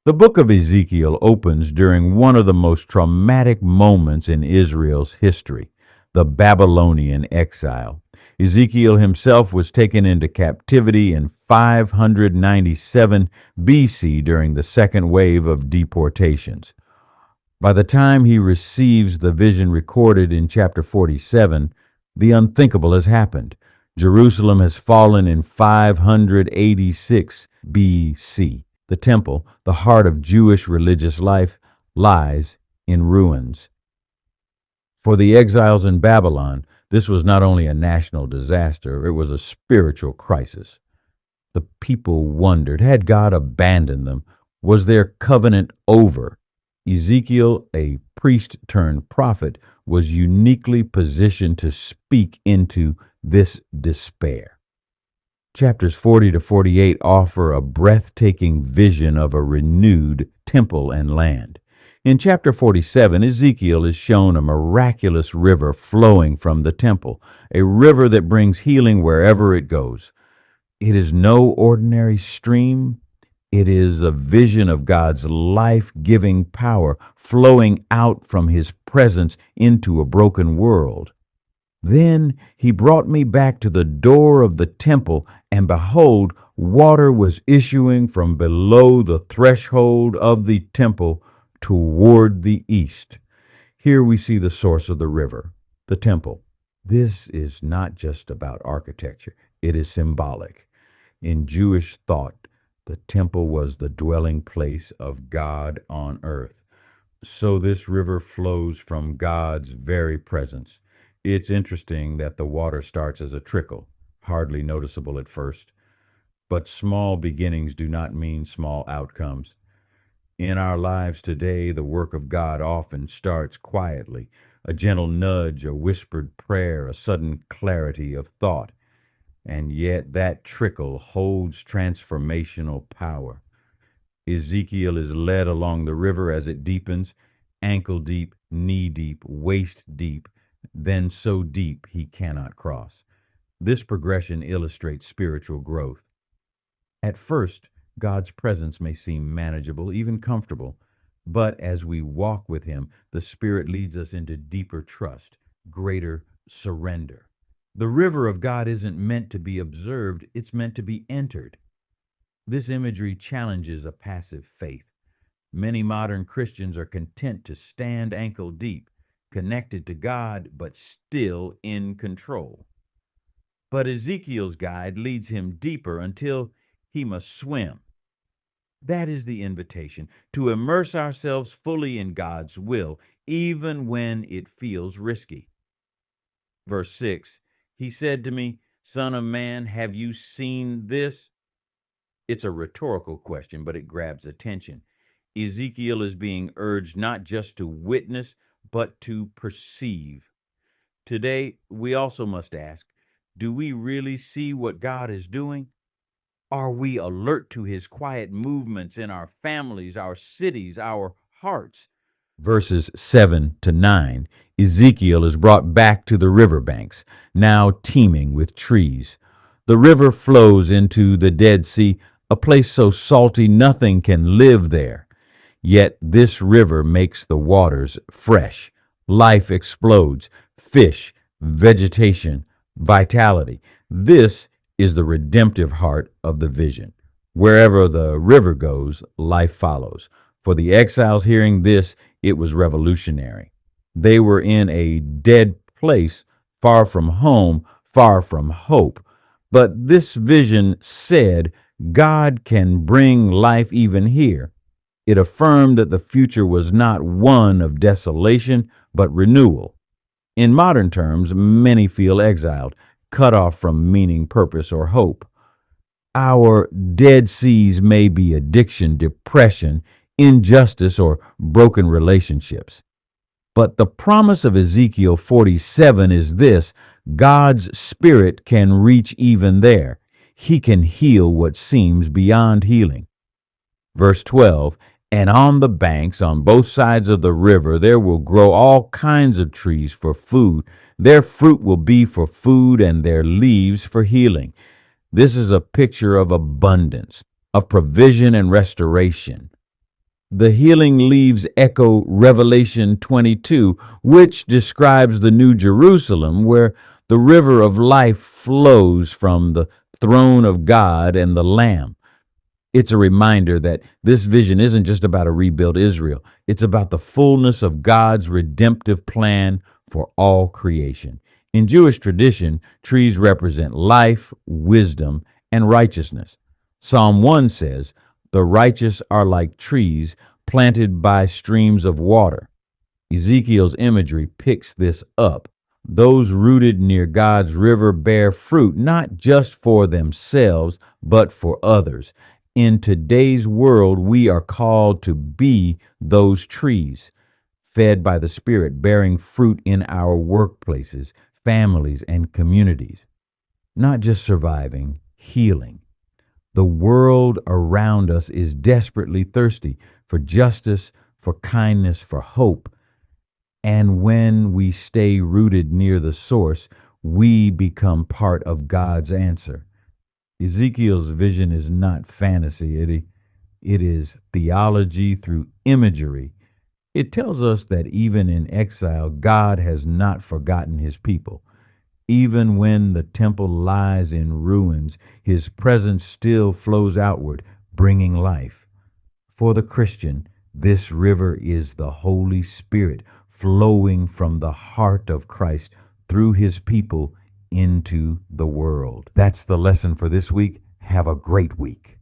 The book of Ezekiel opens during one of the most traumatic moments in Israel's history, the Babylonian exile. Ezekiel himself was taken into captivity in 597 BC during the second wave of deportations. By the time he receives the vision recorded in chapter 47, the unthinkable has happened. Jerusalem has fallen in 586 BC. The temple, the heart of Jewish religious life, lies in ruins. For the exiles in Babylon, this was not only a national disaster, it was a spiritual crisis. The people wondered, had God abandoned them? Was their covenant over? Ezekiel, a priest turned prophet, was uniquely positioned to speak into this despair. Chapters 40 to 48 offer a breathtaking vision of a renewed temple and land. In chapter 47, Ezekiel is shown a miraculous river flowing from the temple, a river that brings healing wherever it goes. It is no ordinary stream. It is a vision of God's life-giving power flowing out from his presence into a broken world. Then he brought me back to the door of the temple, and behold, water was issuing from below the threshold of the temple toward the east. Here we see the source of the river, the temple. This is not just about architecture, it is symbolic. In Jewish thought, the temple was the dwelling place of God on earth. So this river flows from God's very presence. It's interesting that the water starts as a trickle, hardly noticeable at first. But small beginnings do not mean small outcomes. In our lives today, the work of God often starts quietly, a gentle nudge, a whispered prayer, a sudden clarity of thought. And yet that trickle holds transformational power. Ezekiel is led along the river as it deepens, ankle deep, knee deep, waist deep, then so deep he cannot cross. This progression illustrates spiritual growth. At first, God's presence may seem manageable, even comfortable, but as we walk with him, the Spirit leads us into deeper trust, greater surrender. The river of God isn't meant to be observed, it's meant to be entered. This imagery challenges a passive faith. Many modern Christians are content to stand ankle deep, connected to God, but still in control. But Ezekiel's guide leads him deeper until he must swim. That is the invitation, to immerse ourselves fully in God's will, even when it feels risky. Verse 6, he said to me, "Son of man, have you seen this?" It's a rhetorical question, but it grabs attention. Ezekiel is being urged not just to witness, but to perceive. Today, we also must ask, do we really see what God is doing? Are we alert to his quiet movements in our families, our cities, our hearts? Verses 7 to 9, Ezekiel is brought back to the riverbanks, now teeming with trees. The river flows into the Dead Sea, a place so salty nothing can live there. Yet this river makes the waters fresh. Life explodes, fish, vegetation, vitality. This is the redemptive heart of the vision. Wherever the river goes, life follows. For the exiles hearing this, it was revolutionary. They were in a dead place, far from home, far from hope. But this vision said God can bring life even here. It affirmed that the future was not one of desolation, but renewal. In modern terms, many feel exiled, cut off from meaning, purpose, or hope. Our dead seas may be addiction, depression, injustice, or broken relationships. But the promise of Ezekiel 47 is this: God's Spirit can reach even there. He can heal what seems beyond healing. Verse 12, and on the banks, on both sides of the river, there will grow all kinds of trees for food. Their fruit will be for food, and their leaves for healing. This is a picture of abundance, of provision and restoration. The healing leaves echo Revelation 22, which describes the New Jerusalem, where the river of life flows from the throne of God and the Lamb. It's a reminder that this vision isn't just about a rebuilt Israel, it's about the fullness of God's redemptive plan for all creation. In Jewish tradition, trees represent life, wisdom, and righteousness. Psalm 1 says, "The righteous are like trees planted by streams of water." Ezekiel's imagery picks this up. Those rooted near God's river bear fruit not just for themselves, but for others. In today's world, we are called to be those trees, fed by the Spirit, bearing fruit in our workplaces, families, and communities. Not just surviving, healing. The world around us is desperately thirsty for justice, for kindness, for hope. And when we stay rooted near the source, we become part of God's answer. Ezekiel's vision is not fantasy, it is theology through imagery. It tells us that even in exile, God has not forgotten his people. Even when the temple lies in ruins, his presence still flows outward, bringing life. For the Christian, this river is the Holy Spirit flowing from the heart of Christ through his people into the world. That's the lesson for this week. Have a great week.